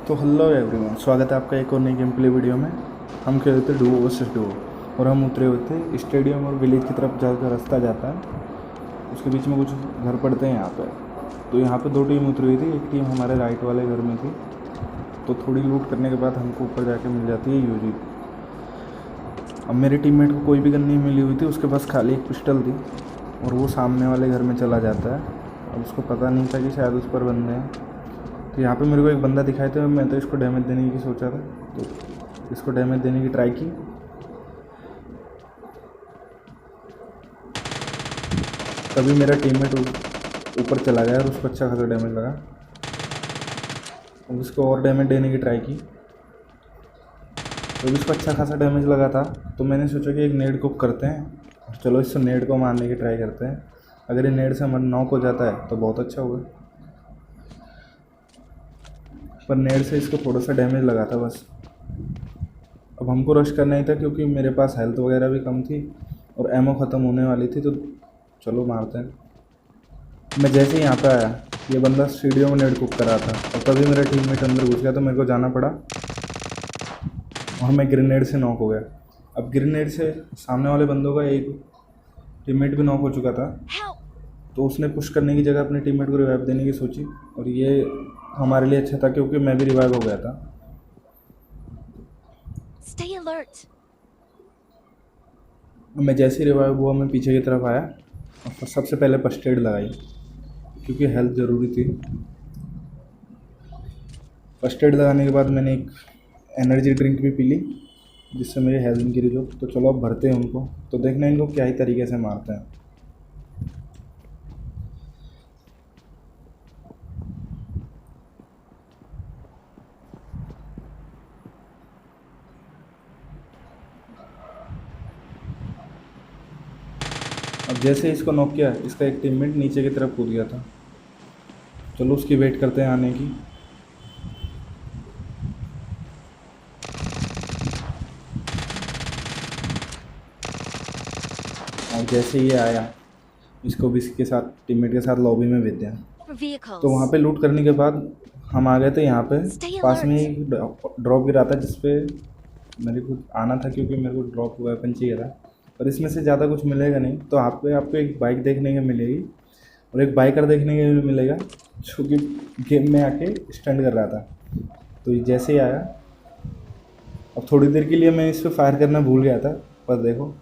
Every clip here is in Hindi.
तो हेलो एवरीवन, स्वागत है आपका एक और नई गेम प्ले वीडियो में। हम खेल रहे थे डुओ वर्सेस डुओ और हम उतरे हुए थे स्टेडियम और विलेज की तरफ जाकर रास्ता जाता है, उसके बीच में कुछ घर पड़ते हैं यहाँ पे। तो यहाँ पे दो टीम उतरी हुई थी, एक टीम हमारे राइट वाले घर में थी। तो थोड़ी लूट करने के बाद हमको ऊपर जाके मिल जाती है यूजी। अब मेरे टीममेट को कोई भी गन नहीं मिली हुई थी, उसके पास खाली एक पिस्टल थी और वो सामने वाले घर में चला जाता है। अब उसको पता नहीं था कि शायद उस पर बंदे हैं। तो यहाँ पे मेरे को एक बंदा दिखाई था, मैं तो इसको डैमेज देने की सोचा था, तो इसको डैमेज देने की ट्राई की। तभी मेरा टीममेट ऊपर चला गया और उसको अच्छा खासा डैमेज लगा। अब उसको और डैमेज देने की ट्राई की, तो उसको अच्छा खासा डैमेज लगा था। तो मैंने सोचा कि एक नेड कुक करते हैं, चलो इससे नेड को मारने की ट्राई करते हैं। अगर ये नेड से नॉक हो जाता है तो बहुत अच्छा होगा, पर नेड से इसको थोड़ा सा डैमेज लगा था बस। अब हमको रश करना ही था क्योंकि मेरे पास हेल्थ वगैरह भी कम थी और एमओ ख़त्म होने वाली थी। तो चलो मारते हैं। मैं जैसे ही यहाँ पे आया, ये बंदा स्टेडियम में नेड कुक कर रहा था और तभी मेरा टीममेट अंदर घुस गया, तो मेरे को जाना पड़ा और मैं ग्रेनेड से नॉक हो गया। अब ग्रेनेड से सामने वाले बंदों का एक टीममेट भी नॉक हो चुका था, तो उसने पुश करने की जगह अपने टीममेट को रिवाइव देने की सोची और ये हमारे लिए अच्छा था क्योंकि मैं भी रिवाइव हो गया था। Stay alert. मैं जैसे ही रिवाइव हुआ, मैं पीछे की तरफ आया और सबसे पहले फर्स्ट एड लगाई क्योंकि हेल्थ ज़रूरी थी। फर्स्ट एड लगाने के बाद मैंने एक एनर्जी ड्रिंक भी पी ली जिससे मेरी हेल्थ गिरी जो। तो चलो अब भरते हैं उनको, तो देखना इनको क्या ही तरीके से मारते हैं। अब जैसे इसको नॉक किया, इसका एक टीममेट नीचे की तरफ कूद गया था। चलो उसकी वेट करते हैं आने की। और जैसे ये आया, इसको भी इसके साथ टीममेट के साथ लॉबी में भेज दिया। तो वहाँ पे लूट करने के बाद हम आ गए थे यहाँ पे। पास में ही ड्रॉप गिरा था जिस पे मेरे को आना था क्योंकि मेरे को ड्रॉप वेपन चाहिए था, पर इसमें से ज़्यादा कुछ मिलेगा नहीं। तो आपको एक बाइक देखने को मिलेगी और एक बाइकर देखने को मिलेगा जो कि गेम में आके स्टंट कर रहा था। तो जैसे ही आया, अब थोड़ी देर के लिए मैं इस पर फायर करना भूल गया था, पर देखो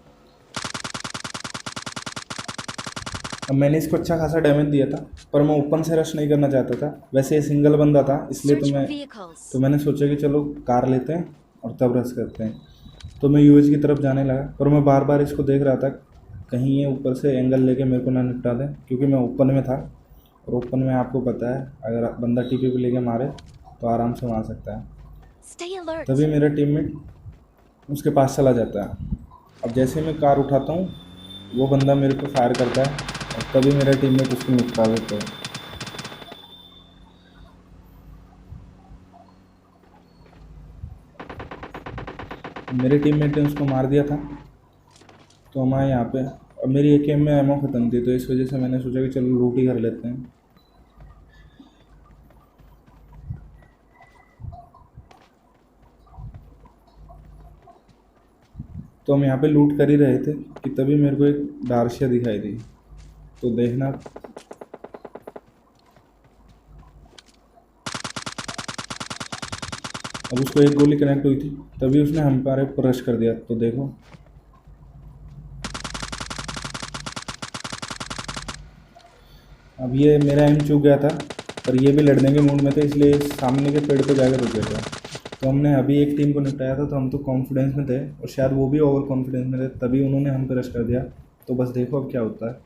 अब मैंने इसको अच्छा खासा डैमेज दिया था, पर मैं ओपन से रश नहीं करना चाहता था। वैसे ये सिंगल बंदा था, इसलिए तो मैंने सोचा कि चलो कार लेते हैं और तब रश करते हैं। तो मैं यूएस की तरफ जाने लगा, पर मैं बार बार इसको देख रहा था कहीं ये ऊपर से एंगल लेके मेरे को ना निपटा दें, क्योंकि मैं ओपन में था और ओपन में आपको पता है अगर बंदा टीपी पे लेके मारे तो आराम से मार सकता है। तभी मेरा टीममेट उसके पास चला जाता है। अब जैसे मैं कार उठाता हूँ, वो बंदा मेरे को फायर करता है और तभी मेरा टीममेट उसको निपटा देता है। मेरे टीममेट ने उसको मार दिया था। तो हमारे यहाँ पे अब मेरी एक में एमओ ख़त्म थी, तो इस वजह से मैंने सोचा कि चलो लूट ही कर लेते हैं। तो हम यहाँ पे लूट कर ही रहे थे कि तभी मेरे को एक डार्शिया दिखाई दी। तो देखना, अब उसको एक गोली कनेक्ट हुई थी, तभी उसने हमारे ऊपर रश कर दिया। तो देखो अब ये मेरा एम चूक गया था, पर ये भी लड़ने के मूड में थे, इसलिए सामने के पेड़ पे जाकर रुक गया था। तो हमने अभी एक टीम को निपटाया था, तो हम तो कॉन्फिडेंस में थे और शायद वो भी ओवर कॉन्फिडेंस में थे, तभी उन्होंने हम पे रश कर दिया। तो बस देखो अब क्या होता है।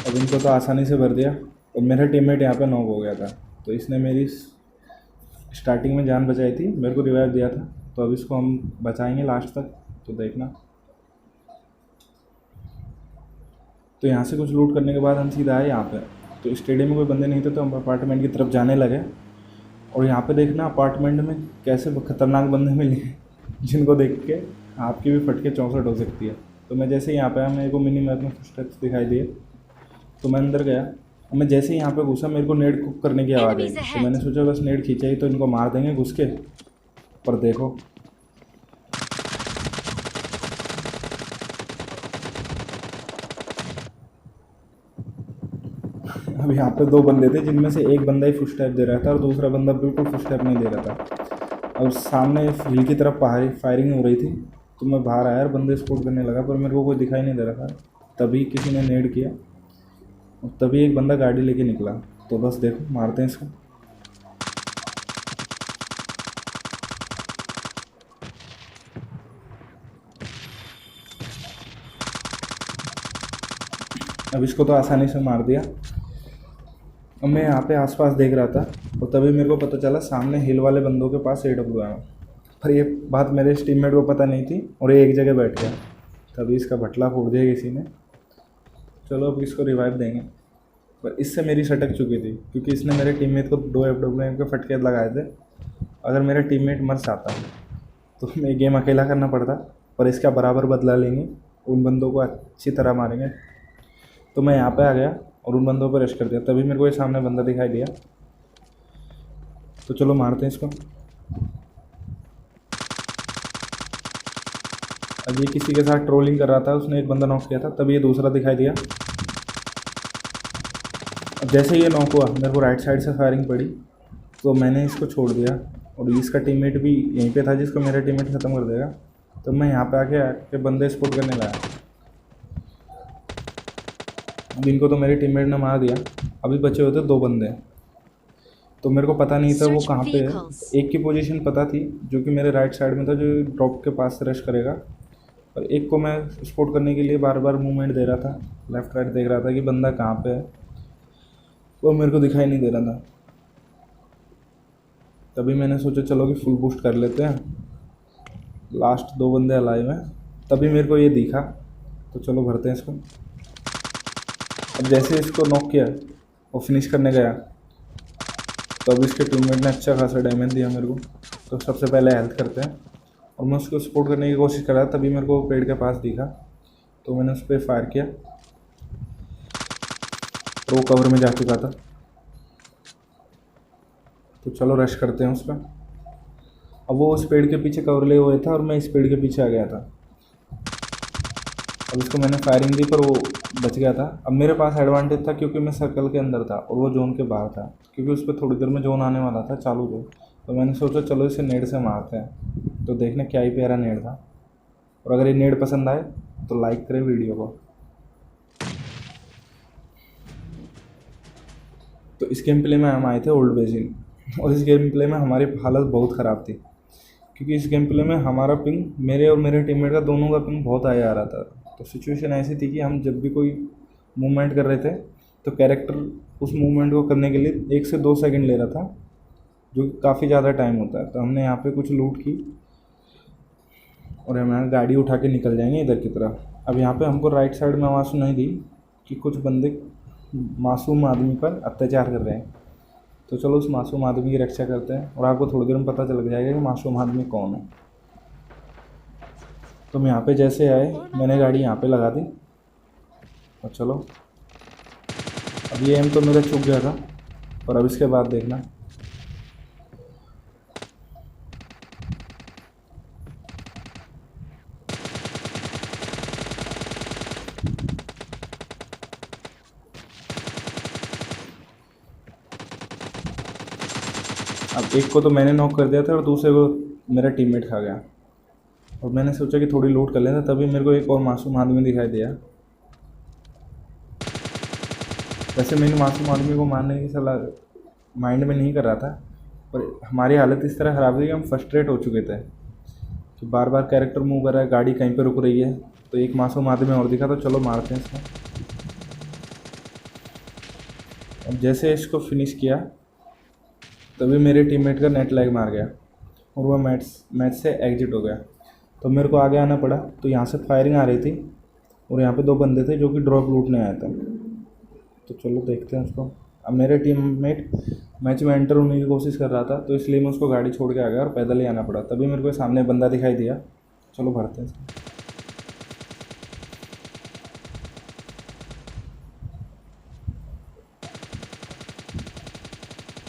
अब इनको तो आसानी से भर दिया और मेरा टीममेट यहाँ पे नॉक हो गया था। तो इसने मेरी स्टार्टिंग में जान बचाई थी, मेरे को रिवाइव दिया था। तो अब इसको हम बचाएंगे लास्ट तक, तो देखना। तो यहाँ से कुछ लूट करने के बाद हम सीधा आए यहाँ पे। तो स्टेडियम में कोई बंदे नहीं थे, तो हम अपार्टमेंट की तरफ जाने लगे। और यहाँ पे देखना अपार्टमेंट में कैसे खतरनाक बंदे मिले जिनको देख के आपकी भी फट के 64 हो सकती है। तो मैं जैसे ही यहाँ पे आया, मेरे को मिनी मैप में स्टेप्स दिखाई दिए, तो मैं अंदर गया। और मैं जैसे ही यहाँ पे घुसा, मेरे को नेट कुक करने की आवाज़ आई। Enemies तो मैंने ahead! सोचा बस नेट खींचा ही तो इनको मार देंगे घुस के। पर देखो, अब यहाँ पे 2 बंदे थे, जिनमें से एक बंदा ही फुट स्टेप दे रहा था और दूसरा बंदा बिल्कुल फुट स्टेप नहीं दे रहा था। और सामने हिल की तरफ पहाड़ी फायरिंग हो रही थी। तो मैं बाहर आया और बंदे स्पोर्ट करने लगा, पर मेरे को कोई दिखाई नहीं दे रहा था। तभी किसी ने नेड किया और तभी एक बंदा गाड़ी लेके निकला। तो बस देखो, मारते हैं इसको। अब इसको तो आसानी से मार दिया। अब मैं यहाँ पे आसपास देख रहा था और तभी मेरे को पता चला सामने हिल वाले बंदों के पास AWM है। पर ये बात मेरे टीममेट को पता नहीं थी और ये एक जगह बैठ गया। तभी इसका भटला फोड़ दिया किसी ने। चलो अब इसको रिवाइव देंगे। पर इससे मेरी सटक चुकी थी, क्योंकि इसने मेरे टीममेट को 2 AWM के फटके लगाए थे। अगर मेरा टीममेट मर जाता तो मैं गेम अकेला करना पड़ता, पर इसका बराबर बदला लेंगे, उन बंदों को अच्छी तरह मारेंगे। तो मैं यहाँ पे आ गया और उन बंदों पर रश कर दिया। तभी मेरे को ये सामने बंदा दिखाई दिया। तो चलो मारते हैं इसको। अब ये किसी के साथ ट्रोलिंग कर रहा था, उसने एक बंदा नॉक किया था, तभी ये दूसरा दिखाई दिया। अब जैसे ही ये नॉक हुआ, मेरे को राइट साइड से फायरिंग पड़ी, तो मैंने इसको छोड़ दिया। और इसका टीममेट भी यहीं पे था, जिसको मेरा टीममेट ख़त्म कर देगा। तो मैं यहाँ पे आके बंदे स्पोर्ट करने लगा। अब इनको तो मेरे टीममेट ने मार दिया। अभी बचे होते 2 बंदे। तो मेरे को पता नहीं था वो Search for कहाँ पे है। vehicles. एक की पोजीशन पता थी, जो कि मेरे राइट साइड में था, जो ड्रॉप के पास से रश करेगा। और एक को मैं स्पोर्ट करने के लिए बार बार मूवमेंट दे रहा था, लेफ़्ट राइट देख रहा था कि बंदा कहाँ पे है। वो मेरे को दिखाई नहीं दे रहा था। तभी मैंने सोचा चलो कि फुल बूस्ट कर लेते हैं, लास्ट 2 बंदे अलाइव हैं। तभी मेरे को ये दिखा, तो चलो भरते हैं इसको। अब जैसे इसको नॉक किया और फिनिश करने गया, तो अब इसके टीममेट ने अच्छा खासा डैमेज दिया मेरे को। तो सबसे पहले हेल्थ करते हैं। और मैं उसको सपोर्ट करने की कोशिश कर रहा था, तभी मेरे को पेड़ के पास दिखा, तो मैंने उस पर फायर किया और वो कवर में जा चुका था। तो चलो रश करते हैं उसका। अब वो उस पेड़ के पीछे कवर ले हुए था और मैं इस पेड़ के पीछे आ गया था। अब उसको मैंने फायरिंग दी, पर वो बच गया था। अब मेरे पास एडवांटेज था, क्योंकि मैं सर्कल के अंदर था और वो जोन के बाहर था, क्योंकि उस पर थोड़ी देर में जोन आने वाला था चालू जोन। तो मैंने सोचा चलो इसे नेड से मारते हैं। तो देखने क्या ही प्यारा नेड था। और अगर ये नेड पसंद आए तो लाइक करें वीडियो को। तो इस गेम प्ले में हम आए थे ओल्ड बेसिन, और इस गेम प्ले में हमारी हालत बहुत ख़राब थी, क्योंकि इस गेम प्ले में हमारा पिंग, मेरे और मेरे टीममेट का दोनों का पिंग बहुत हाई आ रहा था। तो सिचुएशन ऐसी थी कि हम जब भी कोई मूवमेंट कर रहे थे, तो कैरेक्टर उस मूवमेंट को करने के लिए 1 से 2 सेकंड ले रहा था, जो कि काफ़ी ज़्यादा टाइम होता है। तो हमने यहाँ पे कुछ लूट की और हम गाड़ी उठा के निकल जाएंगे इधर की तरफ। अब यहाँ पे हमको राइट साइड में आवाज़ सुनाई दी कि कुछ बंदे मासूम आदमी पर अत्याचार कर रहे हैं। तो चलो उस मासूम आदमी की रक्षा करते हैं, और आपको थोड़ी देर में पता चल जाएगा कि मासूम आदमी कौन है। तो हम यहाँ पे जैसे आए, मैंने गाड़ी यहाँ पे लगा दी और चलो। अब ये एम तो मेरा चूक गया था, और अब इसके बाद देखना। अब एक को तो मैंने नॉक कर दिया था और दूसरे को मेरा टीममेट खा गया। और मैंने सोचा कि थोड़ी लूट कर लेता, तभी मेरे को एक और मासूम आदमी दिखाई दिया। वैसे मैंने मासूम आदमी को मारने की सलाह माइंड में नहीं कर रहा था, पर हमारी हालत इस तरह ख़राब थी कि हम फ्रस्ट्रेट हो चुके थे कि बार बार कैरेक्टर मूव कर रहा है, गाड़ी कहीं पर रुक रही है। तो एक मासूम आदमी और दिखा, तो चलो मारते हैं इसको। अब जैसे इसको फिनिश किया, तभी मेरे टीममेट का नेट लैग मार गया और वह मैच से एग्जिट हो गया। तो मेरे को आगे आना पड़ा। तो यहाँ से फायरिंग आ रही थी और यहाँ पे 2 बंदे थे जो कि ड्रॉप लूटने आए थे। तो चलो देखते हैं उसको। अब मेरे टीममेट मैच में एंटर होने की कोशिश कर रहा था, तो इसलिए मैं उसको गाड़ी छोड़ के आ गया और पैदल ही आना पड़ा। तभी मेरे को सामने बंदा दिखाई दिया। चलो भरते हैं।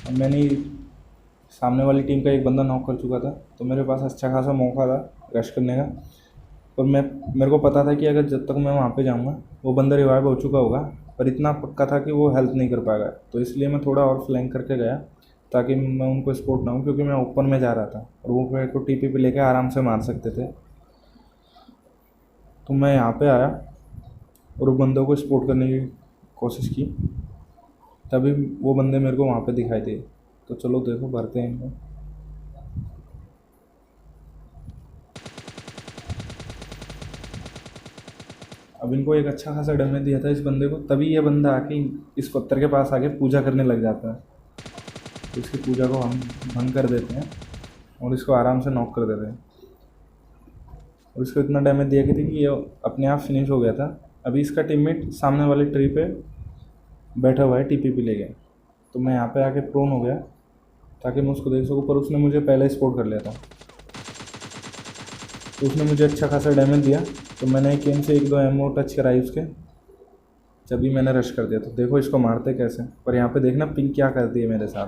अब मैंने सामने वाली टीम का एक बंदा नॉक कर चुका था, तो मेरे पास अच्छा खासा मौका था रश करने का। और मेरे को पता था कि अगर जब तक मैं वहाँ पे जाऊँगा वो बंदा रिवाइव हो चुका होगा, पर इतना पक्का था कि वो हेल्प नहीं कर पाएगा। तो इसलिए मैं थोड़ा और फ्लैंक करके गया ताकि मैं उनको स्पॉट ना हूँ, क्योंकि मैं ओपन में जा रहा था और वो मेरे को टीपी पे लेके आराम से मार सकते थे। तो मैं यहाँ पे आया और उस बंदों को स्पॉट करने की कोशिश की, तभी वो बंदे मेरे को वहाँ पे दिखाई दिए। तो चलो देखो भरते हैं इनको। अब इनको एक अच्छा खासा डैमेज दिया था इस बंदे को, तभी ये बंदा आके इस पत्थर के पास आके पूजा करने लग जाता है। तो इसकी पूजा को हम भंग कर देते हैं और इसको आराम से नॉक कर देते हैं। और इसको इतना डैमेज दिया कि ये अपने आप फिनिश हो गया था। अभी इसका टीममेट सामने वाले ट्री पे बैठा हुआ है, टीपी ले गया। तो मैं यहाँ पे आके प्रोन हो गया ताकि मैं उसको देख सकूँ, पर उसने मुझे पहले ही स्पॉट कर लिया था। तो उसने मुझे अच्छा खासा डैमेज दिया, तो मैंने एक एम से 1-2 एमओ टच कराई उसके, तभी मैंने रश कर दिया। तो देखो इसको मारते कैसे, पर यहाँ पे देखना पिंक क्या करती है मेरे साथ।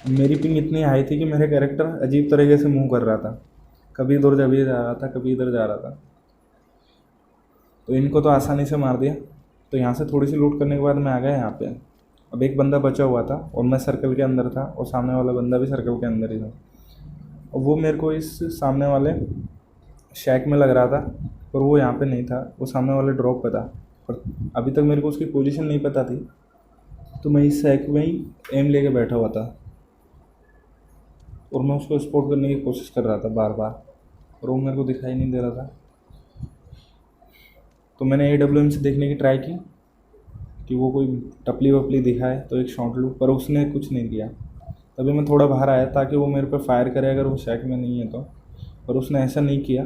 मेरी पिंग इतनी हाई थी कि मेरे कैरेक्टर अजीब तरीके से मूव कर रहा था, कभी इधर जा रहा था, कभी इधर जा रहा था। तो इनको तो आसानी से मार दिया। तो यहाँ से थोड़ी सी लूट करने के बाद मैं आ गया यहाँ पे। अब एक बंदा बचा हुआ था और मैं सर्कल के अंदर था और सामने वाला बंदा भी सर्कल के अंदर ही था। और वो मेरे को इस सामने वाले शैक में लग रहा था, पर वो यहाँ पे नहीं था, वो सामने वाले ड्रॉप पे था। पर अभी तक मेरे को उसकी पोजीशन नहीं पता थी, तो मैं इस शैक में ही एम लेके बैठा हुआ था और मैं उसको स्पॉट करने की कोशिश कर रहा था बार बार, और वो मेरे को दिखाई नहीं दे रहा था। तो मैंने AWM से देखने की ट्राई की कि वो कोई टपली वपली दिखाए तो एक शॉट लूँ, पर उसने कुछ नहीं किया। तभी मैं थोड़ा बाहर आया ताकि वो मेरे पे फायर करे अगर वो शैक में नहीं है तो, पर उसने ऐसा नहीं किया।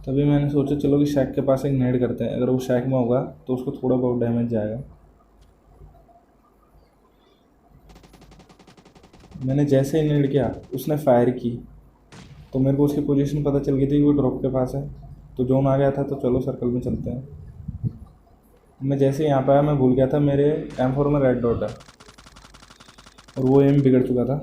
तभी मैंने सोचा चलो कि शैक के पास एक नेड करते हैं, अगर वो शैक में होगा तो उसको थोड़ा बहुत डैमेज जाएगा। मैंने जैसे ही नेड किया उसने फायर की, तो मेरे को उसकी पोजीशन पता चल गई थी कि वो ड्रॉप के पास है। तो जोन आ गया था, तो चलो सर्कल में चलते हैं। मैं जैसे ही यहाँ पर आया मैं भूल गया था मेरे M4 में रेड डॉट है और वो एम बिगड़ चुका था,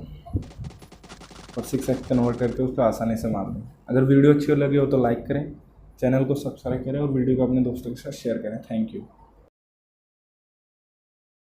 और 6x कन्वर्ट करके उसको आसानी से मार दें। अगर वीडियो अच्छी लगी हो तो लाइक करें, चैनल को सब्सक्राइब करें और वीडियो को अपने दोस्तों के साथ शेयर करें। Thank you.